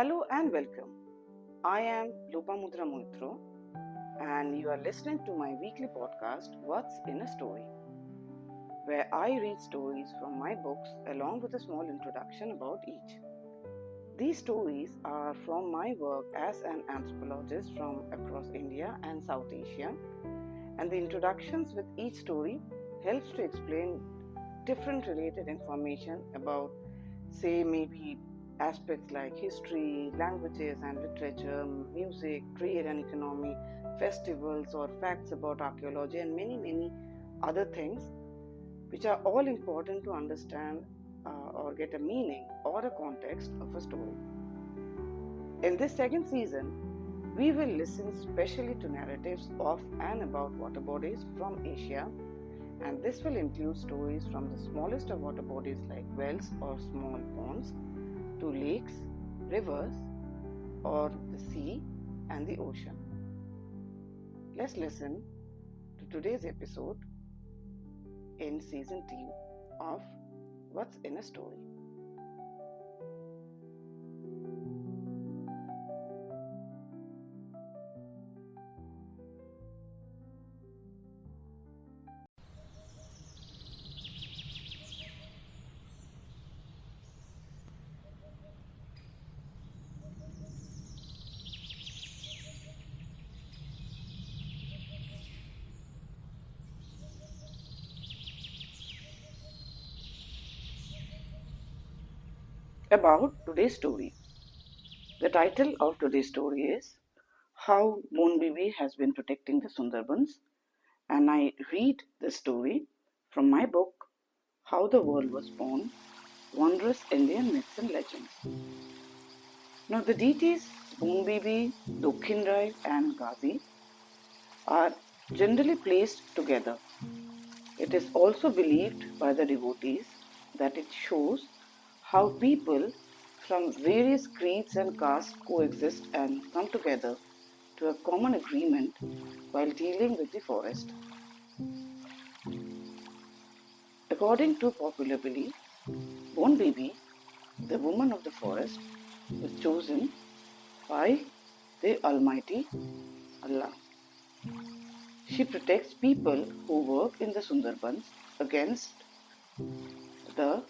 Hello and welcome. I am Lopamudra Moitro and you are listening to my weekly podcast, What's in a Story, where I read stories from my books along with a small introduction about each. These stories are from my work as an anthropologist from across India and South Asia, and the introductions with each story helps to explain different related information about, say, maybe aspects like history, languages and literature, music, trade and economy, festivals, or facts about archaeology, and many other things which are all important to understand or get a meaning or a context of a story. In this second season, we will listen specially to narratives of and about water bodies from Asia, and this will include stories from the smallest of water bodies like wells or small ponds to lakes, rivers, or the sea and the ocean. Let's listen to today's episode in season 2 of What's in a Story. About today's story. The title of today's story is How Bonbibi has been protecting the Sundarbans, and I read the story from my book How the World Was Born, Wondrous Indian Myths and Legends. Now the deities Bonbibi, Dakkhin Rai and Gazi are generally placed together. It is also believed by the devotees that it shows how people from various creeds and castes coexist and come together to a common agreement while dealing with the forest. According to popular belief, Bonbibi, the woman of the forest, was chosen by the Almighty Allah. She protects people who work in the Sundarbans against the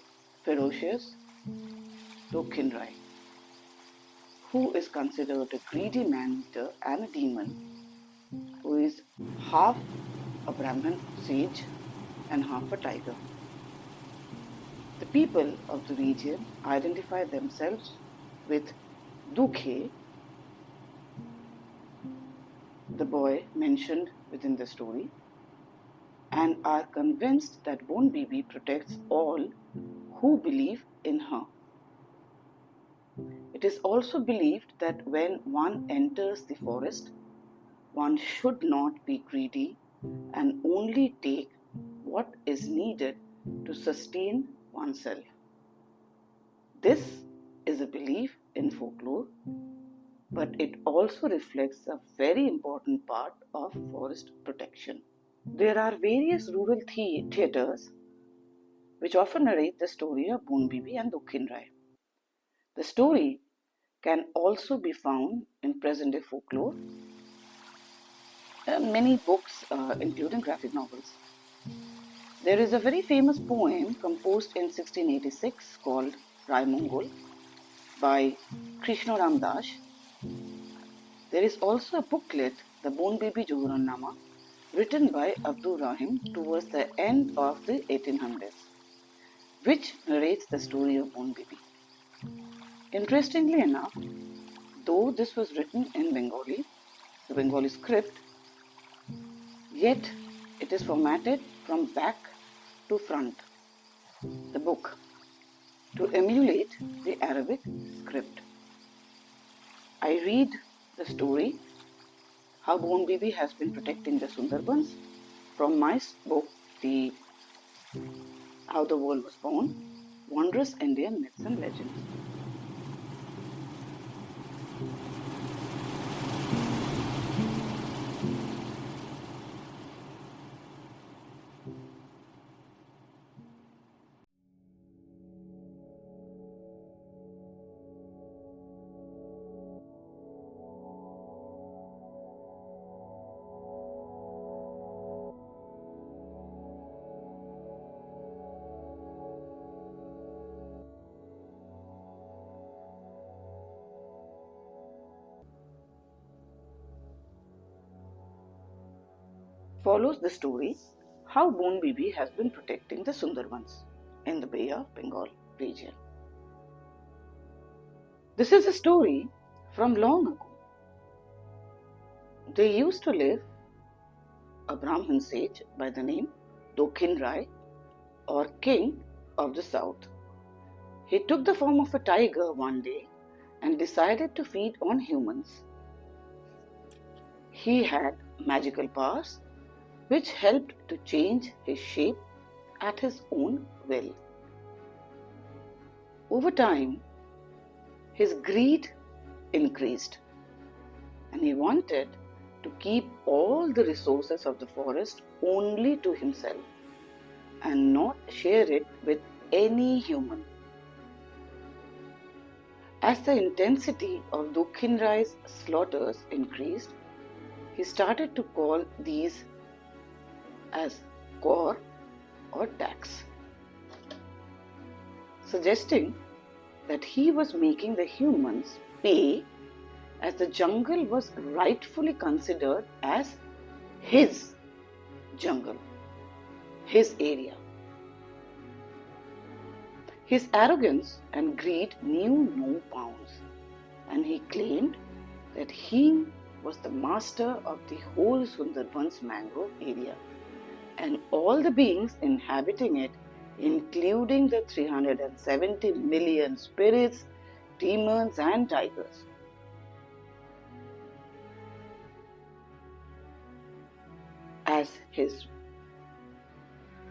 ferocious Dakkhin Rai, who is considered a greedy man-eater and a demon, who is half a Brahmin sage and half a tiger. The people of the region identify themselves with Dukhey, the boy mentioned within the story, and are convinced that Bonbibi protects all who believe in her. It is also believed that when one enters the forest, one should not be greedy and only take what is needed to sustain oneself. This is a belief in folklore, but it also reflects a very important part of forest protection. There are various rural theatres which often narrate the story of Bonbibi and Dakkhin Rai. The story can also be found in present-day folklore, many books including graphic novels. There is a very famous poem composed in 1686 called Ray Mangal by Krishnaram. There is also a booklet, the Bonbibi Johuranamah, written by Abdur Rahim towards the end of the 1800s, which narrates the story of Bonbibi. Interestingly enough, though this was written in Bengali, the Bengali script, yet it is formatted from back to front, the book, to emulate the Arabic script. I read the story, How Bonbibi has been protecting the Sundarbans, from my book, How the World Was Born, Wondrous Indian Myths and Legends. follows the story how Bonbibi has been protecting the Sundarbans in the Bay of Bengal region. This is a story from long ago. There used to live a Brahmin sage by the name Dakkhin Rai, or King of the South. He took the form of a tiger one day and decided to feed on humans. He had magical powers which helped to change his shape at his own will. Over time, his greed increased and he wanted to keep all the resources of the forest only to himself and not share it with any human. As the intensity of Dakkhin Rai's slaughters increased, he started to call these as kor or tax, suggesting that he was making the humans pay, as the jungle was rightfully considered as his jungle, his area. His arrogance and greed knew no bounds, and he claimed that he was the master of the whole Sundarbans mangrove area and all the beings inhabiting it, including the 370 million spirits, demons and tigers. As his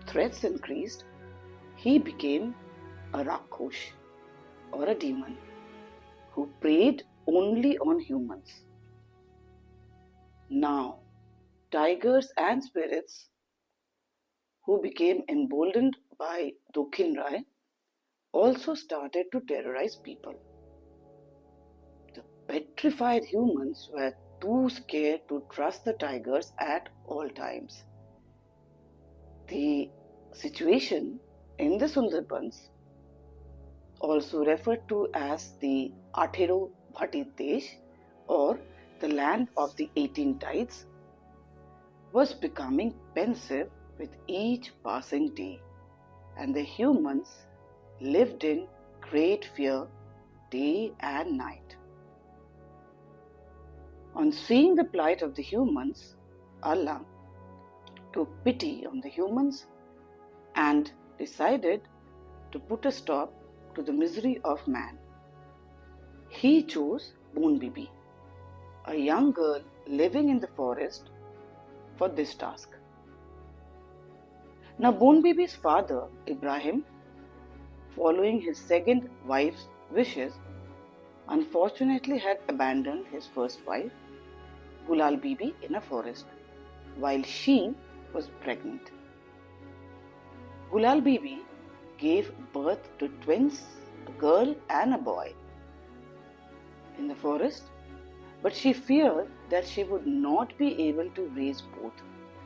threats increased, he became a Rakhosh or a demon who preyed only on humans. Now, tigers and spirits who became emboldened by Dakkhin Rai also started to terrorize people. The petrified humans were too scared to trust the tigers at all times. The situation in the Sundarbans, also referred to as the 18 Bhati Desh or the land of the 18 tides, was becoming pensive with each passing day, and the humans lived in great fear day and night. On seeing the plight of the humans, Allah took pity on the humans and decided to put a stop to the misery of man. He chose Bonbibi, a young girl living in the forest, for this task. Now, Bonbibi's father, Ibrahim, following his second wife's wishes, unfortunately had abandoned his first wife, Gulal Bibi, in a forest, while she was pregnant. Gulal Bibi gave birth to twins, a girl and a boy, in the forest, but she feared that she would not be able to raise both,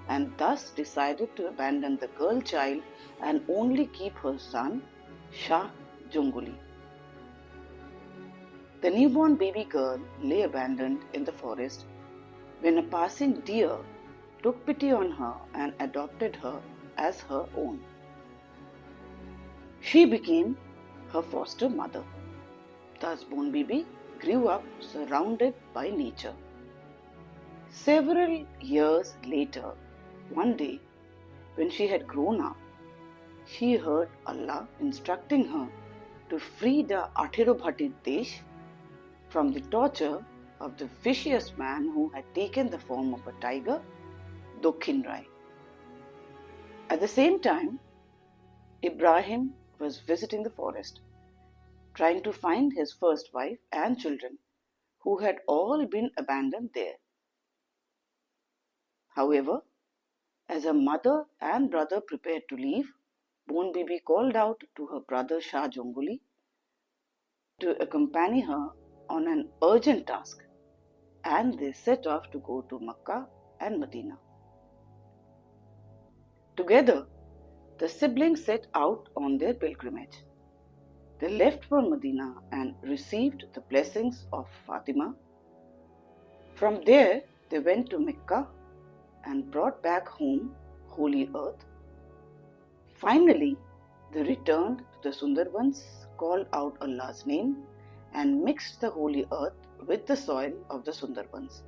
and thus decided to abandon the girl child and only keep her son, Shah Junguli. The newborn baby girl lay abandoned in the forest when a passing deer took pity on her and adopted her as her own. She became her foster mother. Thus, Bonbibi grew up surrounded by nature. Several years later, one day, when she had grown up, she heard Allah instructing her to free the 18 Bhati Desh from the torture of the vicious man who had taken the form of a tiger, Dakkhin Rai. At the same time, Ibrahim was visiting the forest, trying to find his first wife and children, who had all been abandoned there. However, as her mother and brother prepared to leave, Bonbibi called out to her brother Shah Junguli to accompany her on an urgent task, and they set off to go to Makkah and Medina. Together, the siblings set out on their pilgrimage. They left for Medina and received the blessings of Fatima. From there, they went to Mecca and brought back home holy earth. Finally, they returned to the Sundarbans, called out Allah's name, and mixed the holy earth with the soil of the Sundarbans.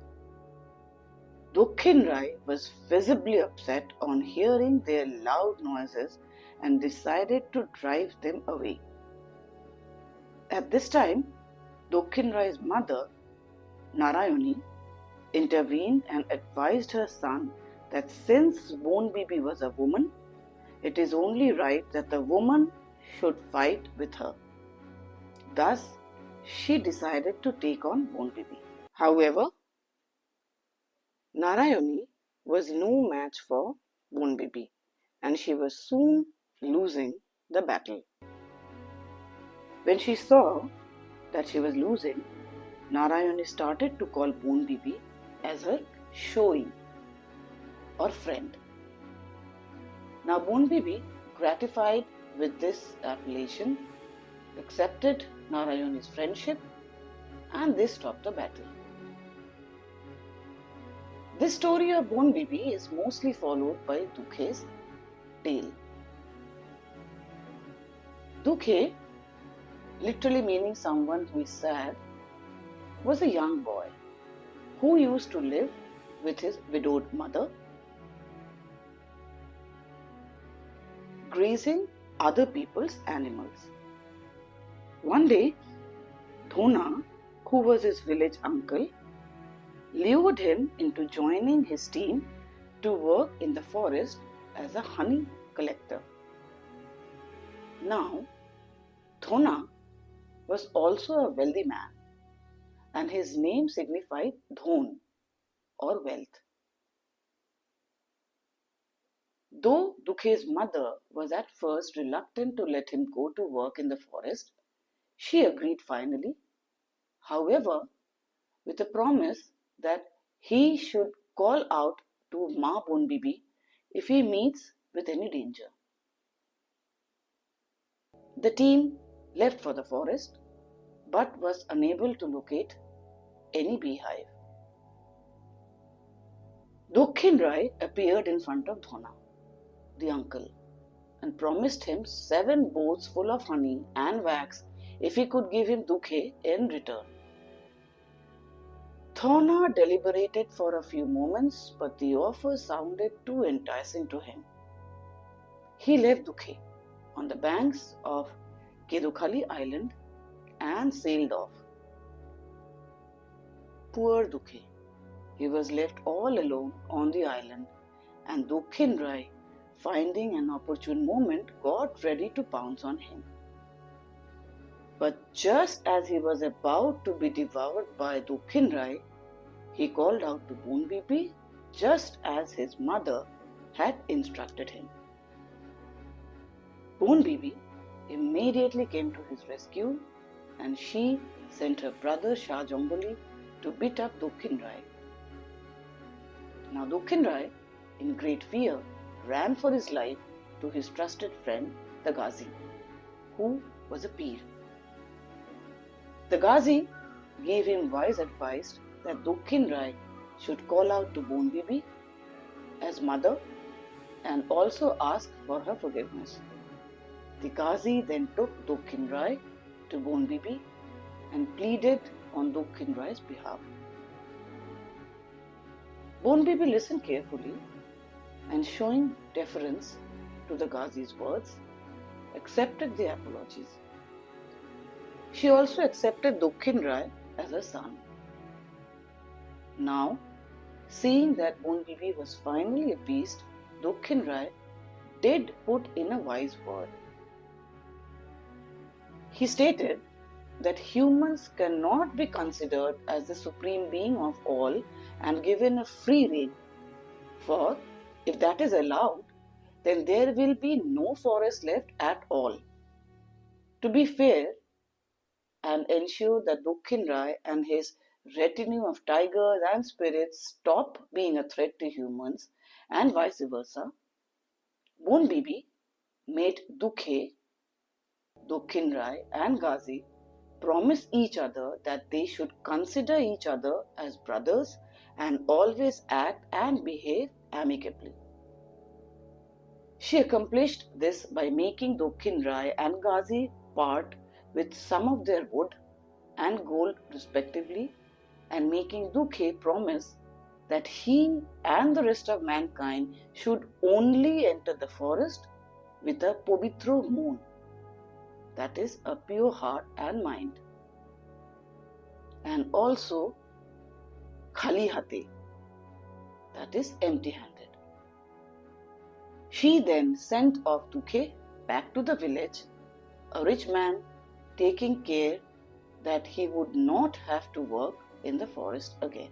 Dakkhin Rai was visibly upset on hearing their loud noises and decided to drive them away. At this time, Dakkhin Rai's mother, Narayani, intervened and advised her son that since Bonbibi was a woman, it is only right that the woman should fight with her. Thus, she decided to take on Bonbibi. However, Narayani was no match for Bonbibi, and she was soon losing the battle. When she saw that she was losing, Narayani started to call Bonbibi as her shoei or friend. Now Bonbibi, gratified with this appellation, accepted Narayani's friendship, and they stopped the battle. This story of Bonbibi is mostly followed by Dukhey's tale. Dukhey, literally meaning someone who is sad, was a young boy who used to live with his widowed mother, grazing other people's animals. One day, Dhona, who was his village uncle, lured him into joining his team to work in the forest as a honey collector. Now, Dhona was also a wealthy man, and his name signified Dhon or wealth. Though Dukhey's mother was at first reluctant to let him go to work in the forest, she agreed finally, however, with a promise that he should call out to Ma Bonbibi if he meets with any danger. The team left for the forest but was unable to locate any beehive. Dakkhin Rai appeared in front of Dhona, the uncle, and promised him 7 boats full of honey and wax if he could give him Dukhey in return. Dhona deliberated for a few moments, but the offer sounded too enticing to him. He left Dukhey on the banks of Kedukhali Island and sailed off. Poor Dukhey, he was left all alone on the island, and Dakkhin Rai, finding an opportune moment, got ready to pounce on him. But just as he was about to be devoured by Dakkhin Rai, he called out to Bonbibi just as his mother had instructed him. Bonbibi immediately came to his rescue, and she sent her brother Shah Jombali to beat up Dakkhin Rai. Now Dakkhin Rai, in great fear, ran for his life to his trusted friend, the Gazi, who was a peer. The Gazi gave him wise advice that Dakkhin Rai should call out to Bonbibi as mother and also ask for her forgiveness. The Gazi then took Dakkhin Rai to Bonbibi and pleaded on Dakkhin Rai's behalf. Bonbibi listened carefully and, showing deference to the Gazi's words, accepted the apologies. She also accepted Dakkhin Rai as her son. Now, seeing that Bonbibi was finally appeased, Dakkhin Rai did put in a wise word. He stated that humans cannot be considered as the supreme being of all and given a free rein, for if that is allowed, then there will be no forest left at all. To be fair and ensure that Dakkhin Rai and his retinue of tigers and spirits stop being a threat to humans and vice versa, Bonbibi made Dukhey, Dakkhin Rai and Gazi promise each other that they should consider each other as brothers and always act and behave amicably. She accomplished this by making Dakkhin Rai and Gazi part with some of their wood and gold respectively, and making Dukhey promise that he and the rest of mankind should only enter the forest with a Povitro moon, that is, a pure heart and mind, and also Khali Hate, that is, empty handed. She then sent off Dukhey back to the village, a rich man taking care that he would not have to work in the forest again.